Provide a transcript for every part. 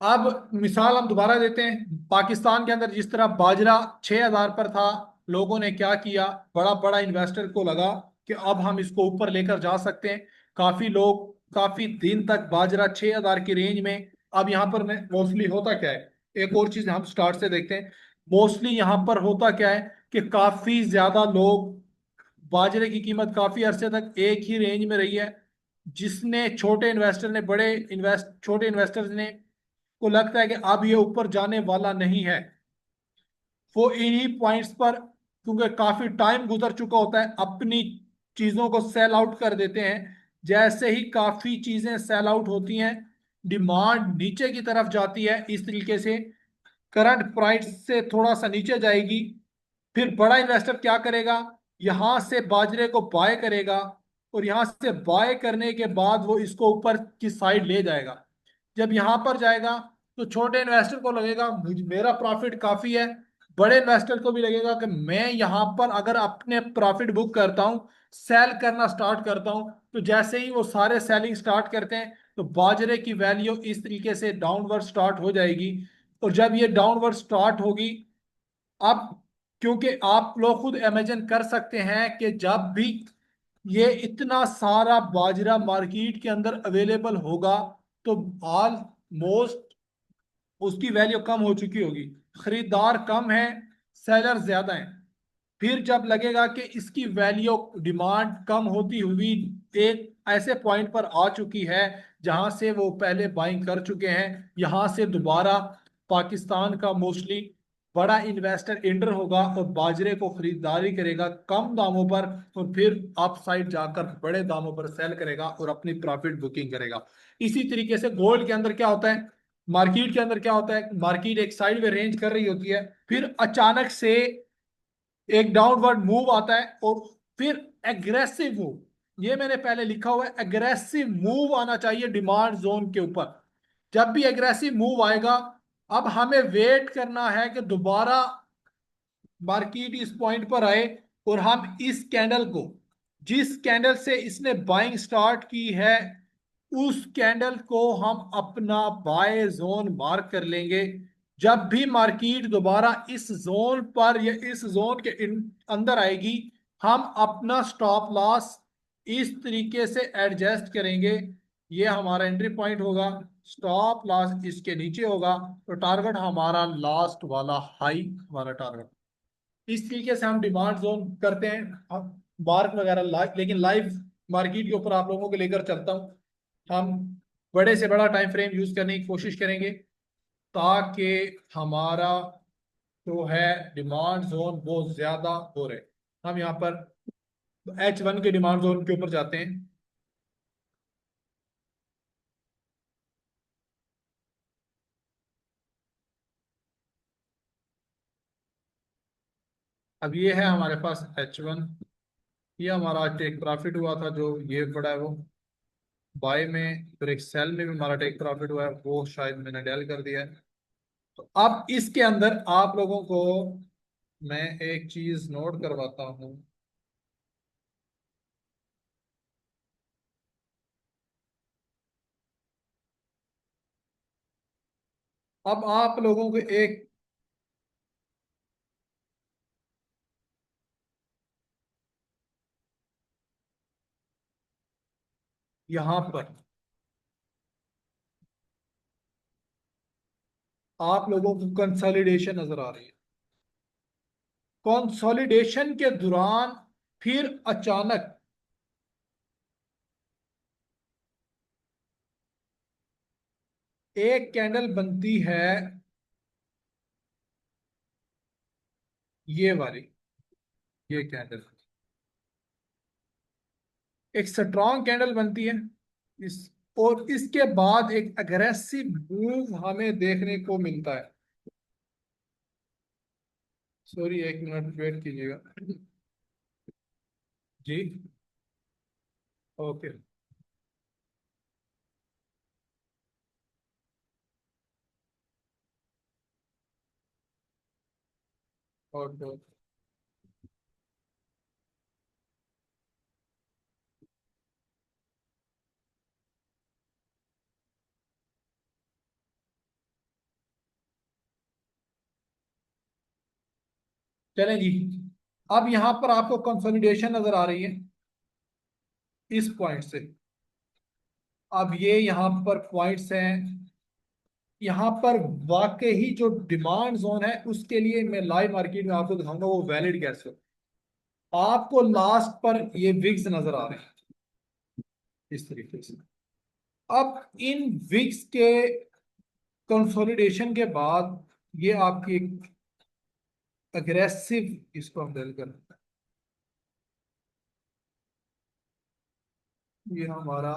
अब मिसाल हम दोबारा देते हैं। पाकिस्तान के अंदर जिस तरह बाजरा 6,000 पर था, लोगों ने क्या किया, बड़ा बड़ा इन्वेस्टर को लगा कि अब हम इसको ऊपर लेकर जा सकते हैं। काफी लोग काफी दिन तक बाजरा 6,000 की रेंज में। अब यहाँ पर मोस्टली होता क्या है, एक और चीज हम स्टार्ट से देखते हैं। मोस्टली यहाँ पर होता क्या है कि काफी ज्यादा लोग, बाजरे की कीमत काफी अरसे तक एक ही रेंज में रही है। जिसने छोटे इन्वेस्टर ने बड़े इन्वेस्ट छोटे इन्वेस्टर्स ने को लगता है कि अब ये ऊपर जाने वाला नहीं है, वो इन्हीं पॉइंट्स पर, क्योंकि काफी टाइम गुजर चुका होता है, अपनी चीजों को सेल आउट कर देते हैं। जैसे ही काफी चीजें सेल आउट होती हैं, डिमांड नीचे की तरफ जाती है। इस तरीके से करंट प्राइस से थोड़ा सा नीचे जाएगी। फिर बड़ा इन्वेस्टर क्या करेगा, यहां से बाजरे को बाय करेगा, और यहां से बाय करने के बाद वो इसको ऊपर की साइड ले जाएगा। जब यहां पर जाएगा तो छोटे इन्वेस्टर को लगेगा मेरा प्रॉफिट काफी है। बड़े इन्वेस्टर को भी लगेगा कि मैं यहां पर अगर अपने प्रॉफिट बुक करता हूं, सेल करना स्टार्ट करता हूं, तो जैसे ही वो सारे सेलिंग स्टार्ट करते हैं तो बाजरे की वैल्यू इस तरीके से डाउनवर्ड स्टार्ट हो जाएगी। और जब ये डाउनवर्ड स्टार्ट होगी, अब क्योंकि आप लोग खुद इमेजिन कर सकते हैं कि जब भी ये इतना सारा बाजरा मार्केट के अंदर अवेलेबल होगा, तो ऑलमोस्ट उसकी वैल्यू कम हो चुकी होगी। खरीदार कम है, सेलर ज्यादा है। फिर जब लगेगा कि इसकी वैल्यू, डिमांड कम होती हुई एक ऐसे पॉइंट पर आ चुकी है जहां से वो पहले बाइंग कर चुके हैं, यहां से दोबारा पाकिस्तान का मोस्टली बड़ा इन्वेस्टर एंटर होगा और बाजरे को खरीदारी करेगा कम दामों पर, और फिर अप साइड जाकर बड़े दामों पर सेल करेगा और अपनी प्रॉफिट बुकिंग करेगा। इसी तरीके से गोल्ड के अंदर क्या होता है, मार्केट के अंदर क्या होता है, मार्केट एक साइड में रेंज कर रही होती है, फिर अचानक से एक डाउनवर्ड मूव आता है, और फिर एग्रेसिव मूव, ये मैंने पहले लिखा हुआ है, एग्रेसिव मूव आना चाहिए डिमांड जोन के ऊपर। जब भी एग्रेसिव मूव आएगा, अब हमें वेट करना है कि दोबारा मार्केट इस पॉइंट पर आए, और हम इस कैंडल को, जिस कैंडल से इसने बाइंग स्टार्ट की है, उस कैंडल को हम अपना बाय जोन मार्क कर लेंगे। जब भी मार्केट दोबारा इस जोन पर या इस जोन के अंदर आएगी, हम अपना स्टॉप लॉस इस तरीके से एडजस्ट करेंगे। ये हमारा एंट्री पॉइंट होगा, स्टॉप लॉस इसके नीचे होगा, तो टारगेट हमारा लास्ट वाला हाई हमारा टारगेट। इस तरीके से हम डिमांड जोन करते हैं। अब मार्क वगैरह लेकिन लाइव मार्केट के ऊपर आप लोगों को लेकर चलता हूँ। हम बड़े से बड़ा टाइम फ्रेम यूज करने की कोशिश करेंगे, ताकि हमारा जो है डिमांड जोन वो ज्यादा हो रहे। हम यहाँ पर H1 के डिमांड जोन के ऊपर जाते हैं। अब ये है हमारे पास H1। ये हमारा टेक प्रॉफिट हुआ था, जो ये पड़ा है वो बाय में, फिर एक सेल में भी हमारा टेक प्रॉफिट हुआ है, वो शायद मैंने डेल कर दिया है। तो अब इसके अंदर आप लोगों को मैं एक चीज नोट करवाता हूँ। अब आप लोगों को एक, यहां पर आप लोगों को कंसोलिडेशन नजर आ रही है। कंसोलिडेशन के दौरान फिर अचानक एक कैंडल बनती है, ये वाली, ये कैंडल एक स्ट्रॉन्ग कैंडल बनती है। इस और इसके बाद एक अग्रेसिव मूव हमें देखने को मिलता है। सॉरी, एक मिनट वेट कीजिएगा। जी, ओके, ओके। चलें जी। अब यहां पर आपको कंसोलिडेशन नजर आ रही है इस पॉइंट से। अब ये यहाँ पर पॉइंट्स हैं, यहाँ पर वाकई जो डिमांड जोन है उसके लिए मैं लाइव मार्केट में आपको दिखाऊंगा वो वैलिड कैसे हो। आपको लास्ट पर ये विग्स नजर आ रहे हैं इस तरीके से। अब इन विग्स के कंसोलिडेशन के बाद ये आपकी अग्रेसिव, इसको हम डल कर, ये हमारा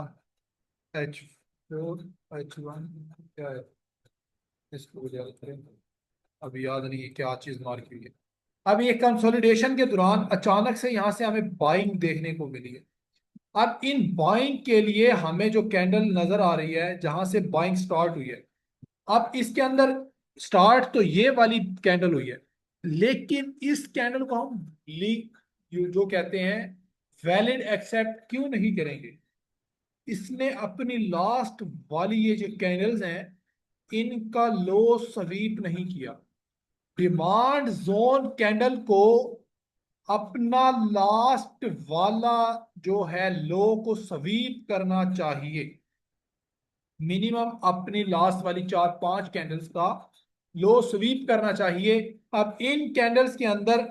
H4 H1 क्या है, इसको याद करें, अभी याद नहीं है क्या चीज मार्क हुई है। अब ये कंसोलिडेशन के दौरान अचानक से यहां से हमें बाइंग देखने को मिली है। अब इन बाइंग के लिए हमें जो कैंडल नजर आ रही है जहां से बाइंग स्टार्ट हुई है, अब इसके अंदर स्टार्ट तो ये वाली कैंडल हुई है, लेकिन इस कैंडल को हम लीक जो कहते हैं वैलिड एक्सेप्ट क्यों नहीं करेंगे। इसने अपनी लास्ट वाली ये जो कैंडल्स हैं इनका लो स्वीप नहीं किया। डिमांड जोन कैंडल को अपना लास्ट वाला जो है लो को स्वीप करना चाहिए, मिनिमम अपनी लास्ट वाली 4-5 कैंडल्स का लो स्वीप करना चाहिए। अब इन कैंडल्स के अंदर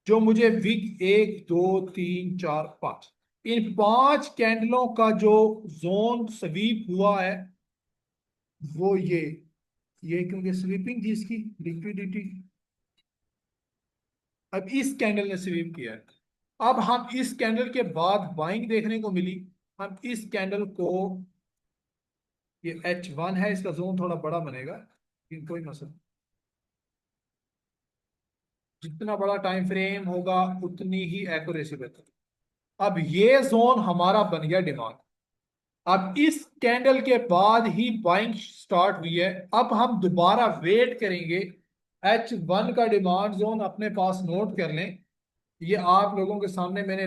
जो मुझे विक 1 2 3 4 5, इन 5 कैंडलों का जो जोन स्वीप हुआ है वो ये क्योंकि स्वीपिंग थी इसकी लिक्विडिटी, अब इस कैंडल ने स्वीप किया है। अब हम इस कैंडल के बाद बाइंग देखने को मिली। हम इस कैंडल को, ये H1 है, इसका जोन थोड़ा बड़ा बनेगा लेकिन कोई मसला नहीं। जितना बड़ा टाइम फ्रेम होगा उतनी ही एक्यूरेसी बेहतर। अब ये जोन हमारा बन गया डिमांड। अब इस कैंडल के बाद ही बाइंग स्टार्ट हुई है। अब हम दोबारा वेट करेंगे। H1 का डिमांड जोन अपने पास नोट कर लें। ये आप लोगों के सामने मैंने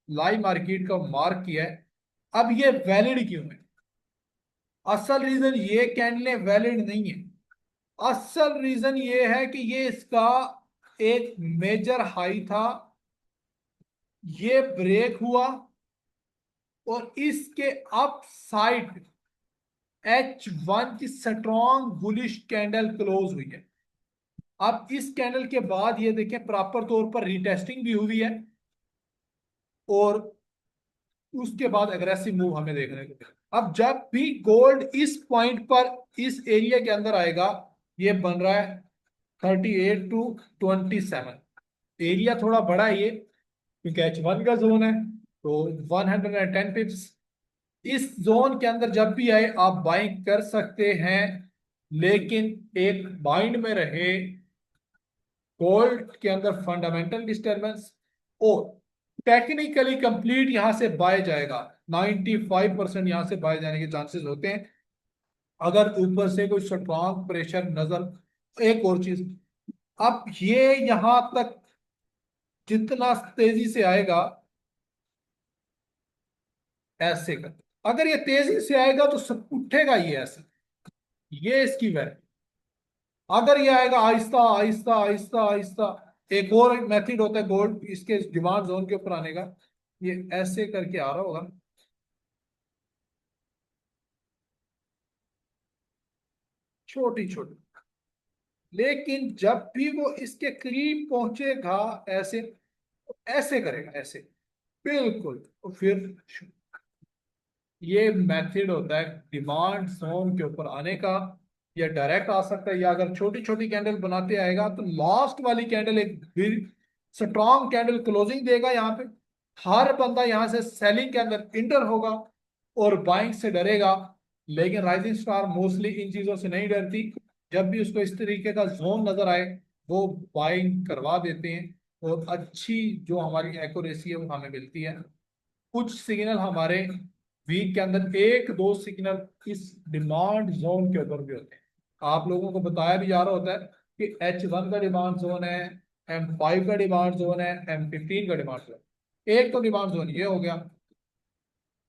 लाइव मार्केट का मार्क किया है। अब ये वैलिड क्यों है? असल रीजन ये कैंडलें वैलिड नहीं है। असल रीजन ये है कि ये इसका एक मेजर हाई था, ये ब्रेक हुआ और इसके अप साइड H1 की स्ट्रॉन्ग बुलिश कैंडल क्लोज हुई है। अब इस कैंडल के बाद ये देखें प्रॉपर तौर पर रीटेस्टिंग भी हुई है और उसके बाद एग्रेसिव मूव हमें देखने को मिला। अब जब भी गोल्ड इस पॉइंट पर इस एरिया के अंदर आएगा, ये बन रहा है 38 to 27, एरिया थोड़ा बड़ा है ये क्योंकि H1 का जोन है, तो 110 पिप्स इस जोन के अंदर जब भी आए आप बाइंग कर सकते हैं, लेकिन एक माइंड में रहे गोल्ड के अंदर फंडामेंटल डिस्टरबेंस और टेक्निकली कंप्लीट यहां से बाय जाएगा। 95% यहां से बाय जाने के चांसेस होते हैं अगर ऊपर से कोई स्ट्रॉन्ग प्रेशर नजर। एक और चीज, अब ये यहां तक जितना तेजी से आएगा ऐसे कर, अगर ये तेजी से आएगा तो सब उठेगा ये ऐसे, ये इसकी वैल्यू। अगर ये आएगा आहिस्ता आहिस्ता आहिस्ता आहिस्ता, एक और मेथड होता है गोल्ड इसके डिमांड जोन के ऊपर आने का, ये ऐसे करके आ रहा होगा छोटी छोटी, लेकिन जब भी वो इसके करीब पहुंचेगा ऐसे, ऐसे करेगा ऐसे, बिल्कुल, तो फिर ये मेथड होता है डिमांड जोन के ऊपर आने का। या डायरेक्ट आ सकता है या अगर छोटी छोटी कैंडल बनाते आएगा तो लास्ट वाली कैंडल एक स्ट्रॉन्ग कैंडल क्लोजिंग देगा यहाँ पे, हर बंदा यहाँ से सेलिंग के अंदर इंटर होगा और बाइंग से डरेगा। लेकिन राइजिंग स्टार मोस्टली इन चीजों से नहीं डरती, जब भी उसको इस तरीके का जोन नजर आए वो बाइंग करवा देते हैं और अच्छी जो हमारी एक्यूरेसी है वो हमें मिलती है। कुछ सिग्नल हमारे वीक के अंदर 1-2 सिग्नल इस डिमांड जोन के ऊपर भी होते हैं। आप लोगों को बताया भी जा रहा होता है कि H1 का डिमांड जोन है, M5 का डिमांड जोन है, M15 का डिमांड जोन है। एक तो डिमांड जोन ये हो गया।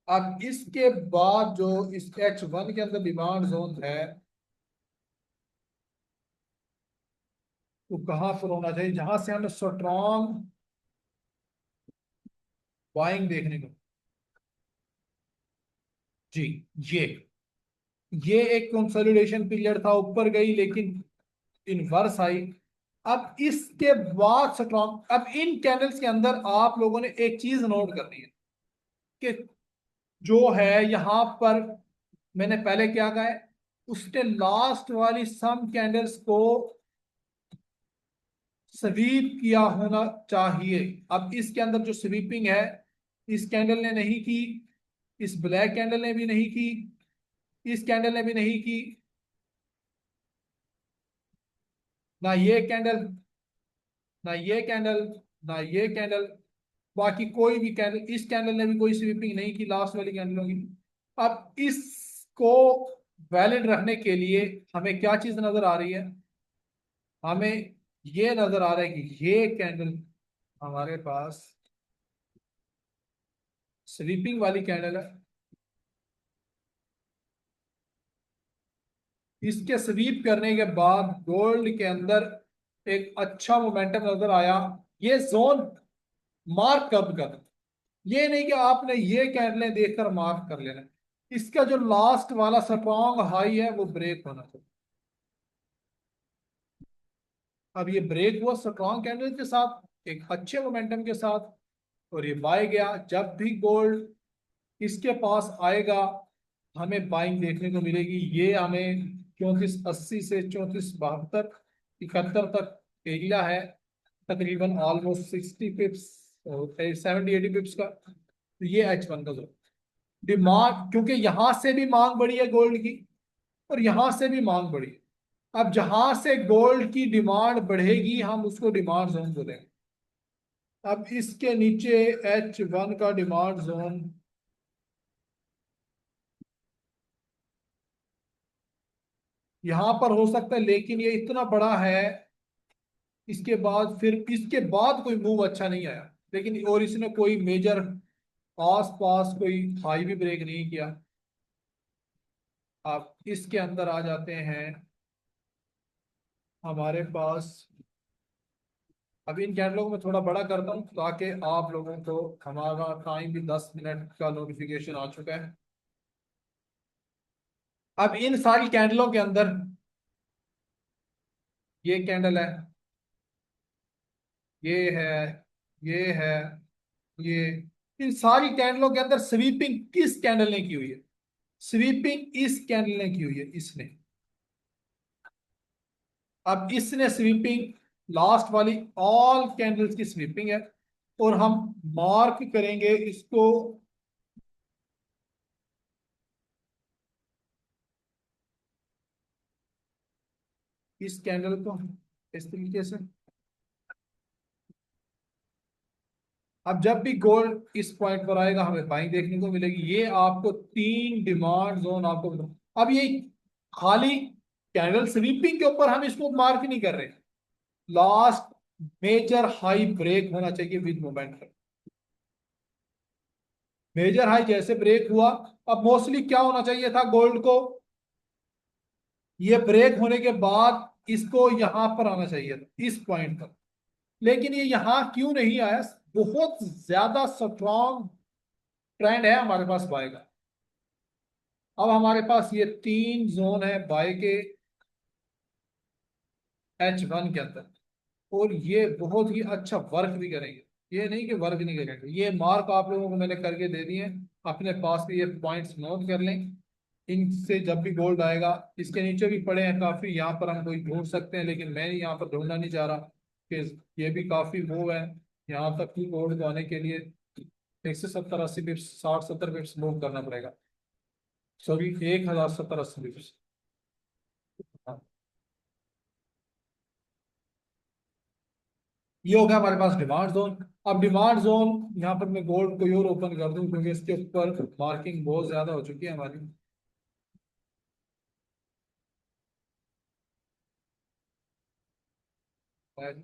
अब इसके बाद जो इस H1 के अंदर डिमांड जोन है तो कहाँ पर होना चाहिए जहां से हमें स्ट्रॉन्ग बाइंग देखने को। जी, ये ये एक कंसोलिडेशन पीरियड था, ऊपर गई लेकिन इनवर्स आई। अब इसके बाद स्ट्रॉन्ग, अब इन कैंडल्स के अंदर आप लोगों ने एक चीज नोट करनी है कि जो है यहां पर मैंने पहले क्या कहा है, उसने लास्ट वाली सम कैंडल्स को स्वीप किया होना चाहिए। अब इसके अंदर जो स्वीपिंग है, इस कैंडल ने नहीं की, इस ब्लैक कैंडल ने भी नहीं की, इस कैंडल ने भी नहीं की, ना ये कैंडल, ना ये कैंडल, ना ये कैंडल, बाकी कोई भी कैंडल, इस कैंडल ने भी कोई स्वीपिंग नहीं की लास्ट वाली कैंडलों की। अब इसको वैलिड रखने के लिए हमें क्या चीज नजर आ रही है, हमें ये नजर आ रहा है कि ये कैंडल हमारे पास स्वीपिंग वाली कैंडल है। इसके स्वीप करने के बाद गोल्ड के अंदर एक अच्छा मोमेंटम नजर आया। ये जोन मार्क कब कर, ये नहीं कि आपने ये कैंडलें देखकर मार्क कर लेना, इसका जो लास्ट वाला स्ट्रॉन्ग हाई है वो ब्रेक होना चाहिए। अब ये ब्रेक हुआ स्ट्रॉन्ग कैंडल के साथ, एक अच्छे मोमेंटम के साथ, और ये बाय गया। जब भी गोल्ड इसके पास आएगा हमें बाइंग देखने को मिलेगी। ये हमें 3480 से 3472 71 तक एरिया है, तकरीबन ऑलमोस्ट 60 पिप्स, 70-80 पिप्स का। तो ये H1 का जोन डिमांड, क्योंकि यहां से भी मांग बढ़ी है गोल्ड की और यहां से भी मांग बढ़ी है। अब जहां से गोल्ड की डिमांड बढ़ेगी हम उसको डिमांड जोन बोलेंगे। अब इसके नीचे H1 का डिमांड जोन यहां पर हो सकता है, लेकिन ये इतना बड़ा है, इसके बाद फिर इसके बाद कोई मूव अच्छा नहीं आया, लेकिन और इसने कोई मेजर आस पास कोई हाई भी ब्रेक नहीं किया। आप इसके अंदर आ जाते हैं हमारे पास। अब इन कैंडलों को मैं थोड़ा बड़ा करता हूँ ताकि आप लोगों को, हमारा टाइम भी 10 मिनट का नोटिफिकेशन आ चुका है। अब इन सारी कैंडलों के अंदर ये कैंडल है, ये है, ये है, ये, इन सारी कैंडलों के अंदर स्वीपिंग किस कैंडल ने की हुई है, स्वीपिंग इस कैंडल ने की हुई है, इसने। अब इसने स्वीपिंग लास्ट वाली ऑल कैंडल्स की स्वीपिंग है, और हम मार्क करेंगे इसको इस कैंडल को इस तरीके से। अब जब भी गोल्ड इस पॉइंट पर आएगा हमें बाइंग देखने को मिलेगी। ये आपको तीन डिमांड जोन आपको, अब ये खाली कैंडल स्वीपिंग के ऊपर हम इसको मार्क नहीं कर रहे, लास्ट मेजर हाई ब्रेक होना चाहिए विद मोमेंट। मेजर हाई जैसे ब्रेक हुआ, अब मोस्टली क्या होना चाहिए था गोल्ड को, ये ब्रेक होने के बाद इसको यहां पर आना चाहिए था इस पॉइंट पर, लेकिन ये यहां क्यों नहीं आया। बहुत ज्यादा स्ट्रॉन्ग ट्रेंड है हमारे पास बाय का। अब हमारे पास ये तीन जोन है बाय के H1 के अंदर, और ये बहुत ही अच्छा वर्क भी करेंगे, ये नहीं कि वर्क नहीं करेंगे। ये मार्क आप लोगों को मैंने करके दे दिए हैं, अपने पास भी ये पॉइंट्स नोट कर लें। इनसे जब भी गोल्ड आएगा, इसके नीचे भी पड़े हैं काफी, यहाँ पर हम कोई ढूंढ सकते हैं, लेकिन मैं यहाँ पर ढूंढना नहीं चाह रहा कि ये भी काफी मूव है यहाँ तक कि गोल्ड को आने के लिए 170-80 पिप्स, 60-70 पिप्स मूव करना पड़ेगा। सॉरी, 1070-80 पिप्स। ये हो गया हमारे पास डिमांड जोन। अब डिमांड जोन यहाँ पर मैं गोल्ड को और ओपन कर दूं क्योंकि इसके ऊपर मार्किंग बहुत ज्यादा हो चुकी है हमारी।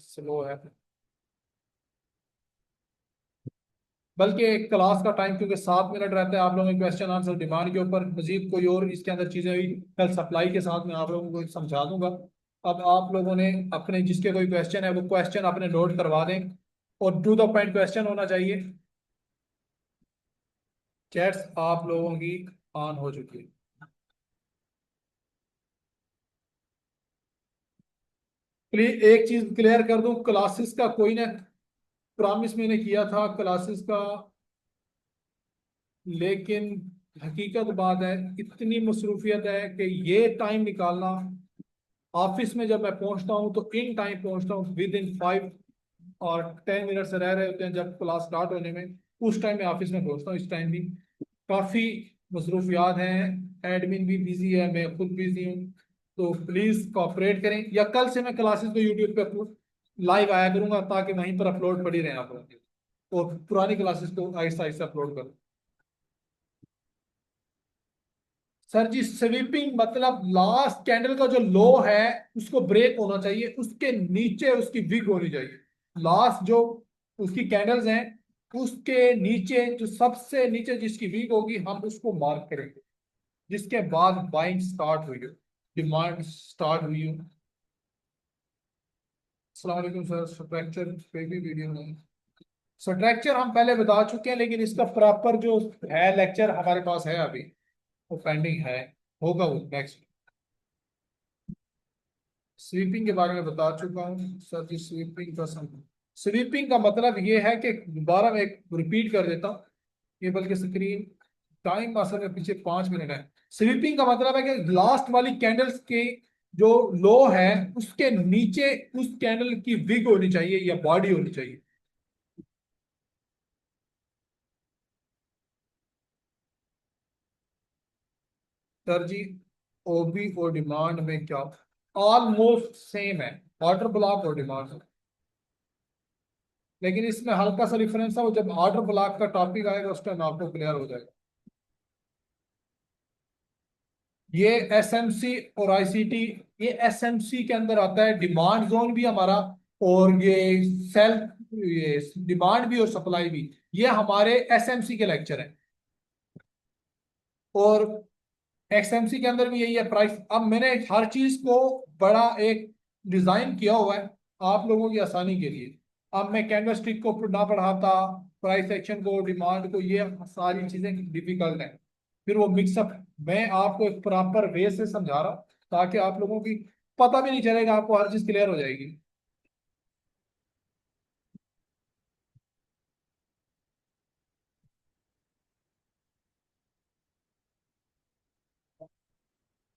स्लो है, बल्कि एक क्लास का टाइम क्योंकि 7 मिनट रहता है, आप लोगों के क्वेश्चन आंसर डिमांड के ऊपर, मजीद कोई और इसके अंदर चीजें हुई कल सप्लाई के साथ में आप लोगों को समझा दूंगा। अब आप लोगों ने अपने जिसके कोई क्वेश्चन है वो क्वेश्चन अपने नोट करवा दें, और टू द पॉइंट क्वेश्चन होना चाहिए। चैट्स आप लोगों की ऑन हो चुकी है। एक चीज क्लियर कर दूं, क्लासेस का कोई ने प्रॉमिस मैंने किया था क्लासेस का, लेकिन हकीकत बात है इतनी मसरूफियत है कि ये टाइम निकालना। ऑफिस में जब मैं पहुंचता हूँ तो इन टाइम पहुंचता हूँ, विद इन 5 और 10 मिनट से रह रहे होते हैं जब क्लास स्टार्ट होने में। उस टाइम मैं ऑफिस में पहुंचता हूँ, इस टाइम भी काफ़ी मसरूफियात हैं, एडमिन भी बिजी है, मैं खुद बिजी हूँ। तो प्लीज़ कोऑपरेट करें, या कल से मैं क्लासेस को यूट्यूब पे अपलोड लाइव आया करूंगा ताकि वहीं पर अपलोड पड़ी रहे आप लोग, और पुरानी क्लासेस को आहिस्ता आहिस्ता अपलोड करूँ। सर जी स्वीपिंग मतलब लास्ट कैंडल का जो लो है उसको ब्रेक होना चाहिए, उसके नीचे उसकी विग होनी चाहिए। लास्ट जो उसकी कैंडल्स हैं उसके नीचे, जो सबसे नीचे जिसकी विग होगी हम उसको मार्क करेंगे, जिसके बाद बाइंग स्टार्ट हुई हो, डिमांड स्टार्ट हुई हो। अस्सलाम वालेकुम सर, स्ट्रक्चर पे भी वीडियो नहीं। स्ट्रक्चर हम पहले बता चुके हैं, लेकिन इसका प्रॉपर जो है लेक्चर हमारे पास है अभी, वो पेंडिंग है, होगा वो नेक्स्ट। स्वीपिंग के बारे में बता चुका हूँ सर जी। स्वीपिंग का स्वीपिंग का मतलब ये है कि दोबारा मैं एक रिपीट कर देता हूँ, ये बल्कि स्क्रीन टाइम असल में पीछे 5 मिनट है। स्वीपिंग का मतलब है कि लास्ट वाली कैंडल्स के जो लो है उसके नीचे उस कैंडल की विग होनी चाहिए या बॉडी होनी चाहिए। सर जी ओबी और डिमांड में क्या ऑलमोस्ट सेम है, ऑर्डर ब्लॉक और डिमांड, लेकिन इसमें हल्का सा डिफरेंस है, वो जब ऑर्डर ब्लॉक का टॉपिक आएगा उस टाइम आपको क्लियर हो जाएगा। ये एसएमसी और आईसीटी, ये एसएमसी के अंदर आता है, डिमांड जोन भी हमारा, और ये सेल, ये डिमांड भी और सप्लाई भी, ये हमारे एसएमसी के लेक्चर हैं। और एक्सएमसी के अंदर भी यही है, प्राइस। अब मैंने हर चीज को बड़ा एक डिजाइन किया हुआ है आप लोगों की आसानी के लिए। अब मैं कैंडल स्टिक को ना पढ़ाता, प्राइस एक्शन को, डिमांड को, ये सारी चीजें डिफिकल्ट हैं, फिर वो मिक्सअप। मैं आपको एक प्रॉपर वे से समझा रहा हूँ ताकि आप लोगों की पता भी नहीं चलेगा, आपको हर चीज क्लियर हो जाएगी।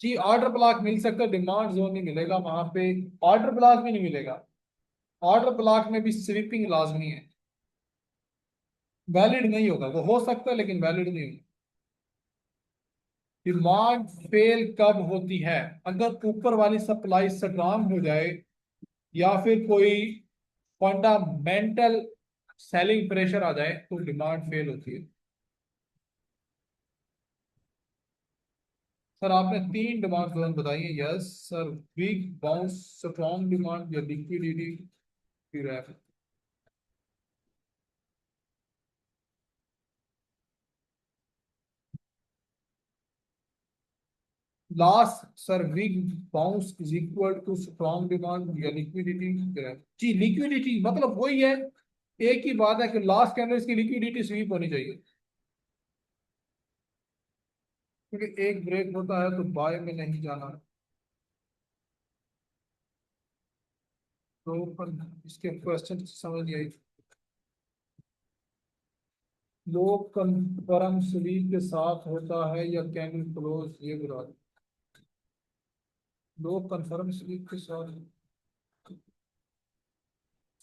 जी ऑर्डर ब्लॉक मिल सकता है, डिमांड जोन नहीं मिलेगा वहां पे, ऑर्डर ब्लॉक भी नहीं मिलेगा। ऑर्डर ब्लॉक में भी स्वीपिंग लाजमी है, वैलिड नहीं होगा, वो हो सकता है लेकिन वैलिड नहीं होगा। डिमांड फेल कब होती है? अगर ऊपर वाली सप्लाई स्ट्रांग हो जाए, या फिर कोई फंडामेंटल सेलिंग प्रेशर आ जाए तो डिमांड फेल होती है। सर आपने 3 डिमांड जोन बताई है, yes sir. Weak bounce, strong demand या लिक्विडिटी की रैप। Last sir, weak bounce is equal to strong demand या लिक्विडिटी की रैप। जी लिक्विडिटी मतलब वही है, एक ही बात है कि लास्ट कैंडल्स की लिक्विडिटी स्वीप होनी चाहिए, क्योंकि एक ब्रेक होता है तो बाय में नहीं जाना। तो पर इसके क्वेश्चन समझ नहीं आई। लोग कंफर्म स्वीप के साथ होता है या कैंडल क्लोज, ये बुरा। लोग कंफर्म स्वीप के साथ,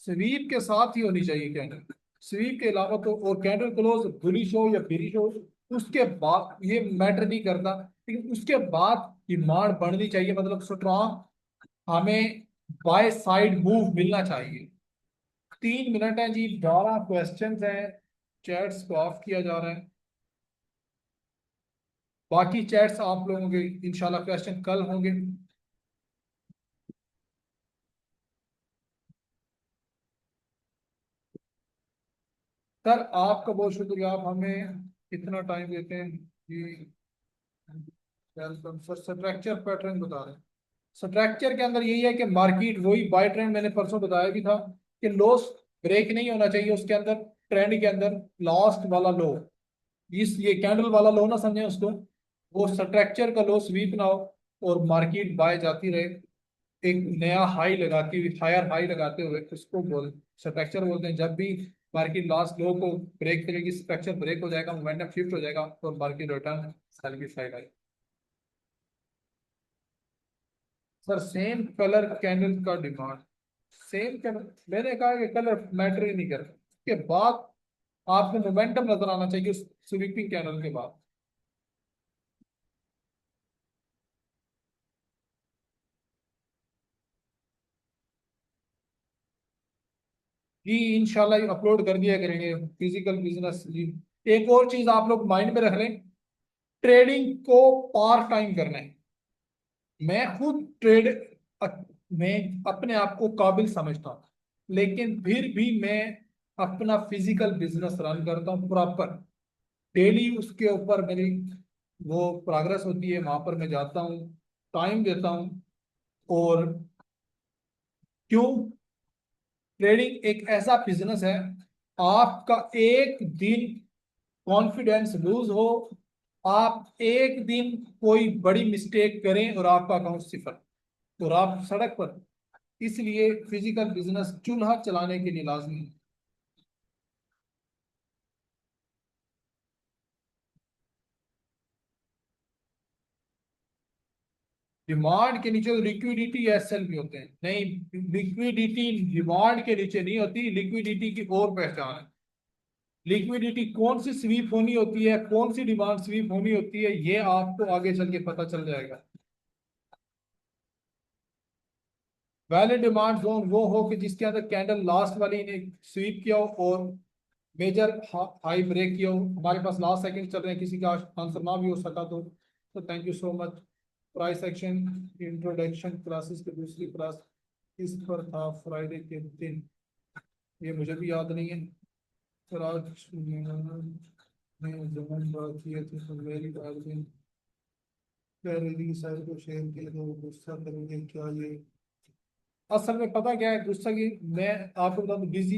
स्वीप के साथ ही होनी चाहिए कैंडल। स्वीप के अलावा तो, और कैंडल क्लोज बुलिश हो या बेरिश हो, उसके बाद ये मैटर नहीं करता, लेकिन उसके बाद डिमांड बढ़नी चाहिए, मतलब स्ट्रॉन्ग हमें बाय साइड मूव मिलना चाहिए। 3 मिनट है जी, 12 क्वेश्चंस हैं, चैट्स को ऑफ किया जा रहा है। बाकी चैट्स आप लोगों के इंशाल्लाह क्वेश्चन कल होंगे। सर आपका बहुत शुक्रिया, आप हमें इतना टाइम देते हैं कि सर स्ट्रक्चर पैटर्न बता रहे हैं। स्ट्रक्चर के अंदर यही है कि मार्केट वही बाय ट्रेंड, मैंने परसों बताया भी था कि लॉस ब्रेक नहीं होना चाहिए उसके अंदर, ट्रेंड के अंदर लास्ट वाला लो, इस ये कैंडल वाला लो ना समझे उसको, वो स्ट्रक्चर का लो स्वीप ना हो और मार्केट बाय जाती रहे, एक नया हाई लगाती हुई, हायर हाई लगाते हुए, उसको बोल स्ट्रक्चर बोलते हैं। जब भी मार्केट लास्ट लो को ब्रेक करेगी, स्ट्रक्चर ब्रेक हो जाएगा, मोमेंटम शिफ्ट हो जाएगा और मार्केट रिटर्न सेल की side I. Sir same colour candle का डिमांड, सेम कलर, मैंने कहा कि कलर मैटर ही नहीं करता, उसके बाद आपको मोमेंटम नजर आना चाहिए उस स्वीपिंग कैंडल के बाद। जी इंशाल्लाह अपलोड कर दिया करेंगे फिजिकल बिजनेस जी। एक और चीज आप लोग माइंड में रख लें, ट्रेडिंग को पार्ट टाइम करना है। मैं खुद मैं अपने आप को काबिल समझता हूँ, लेकिन फिर भी मैं अपना फिजिकल बिजनेस रन करता हूँ प्रॉपर, डेली उसके ऊपर मेरी वो प्रोग्रेस होती है, वहां पर मैं जाता हूँ, टाइम देता हूँ। और क्यों, ट्रेडिंग एक ऐसा बिजनेस है, आपका एक दिन कॉन्फिडेंस लूज हो, आप एक दिन कोई बड़ी मिस्टेक करें और आपका अकाउंट सिफर और आप सड़क पर, इसलिए फिजिकल बिजनेस चूल्हा चलाने के लिए लाजमी है। डिमांड के नीचे लिक्विडिटी एसएल भी होते हैं, नहीं, लिक्विडिटी डिमांड के नीचे नहीं होती, लिक्विडिटी की और पहचान है। लिक्विडिटी कौन सी स्वीप होनी होती है, कौन सी डिमांड स्वीप होनी होती है, ये आपको आगे चल के पता चल जाएगा। वैलिड डिमांड जोन वो हो कि जिसके अंदर कैंडल लास्ट वाली ने स्वीप किया हो और मेजर हाई ब्रेक किया हो। हमारे पास लास्ट सेकंड चल रहे हैं, किसी का आंसर ना भी हो सका तो thank you so much. Price action introduction classes की दूसरी क्लास इस पर था फ्राइडे के दिन, ये मुझे भी याद नहीं है। सर आज मैं जमन बात किए थे तो मेरी दिन कह रही थी कि सर को शेयर किए तो गुस्सा करेंगे क्या ये। असल में पता क्या है गुस्सा की, मैं आपको बता दूं, बिजी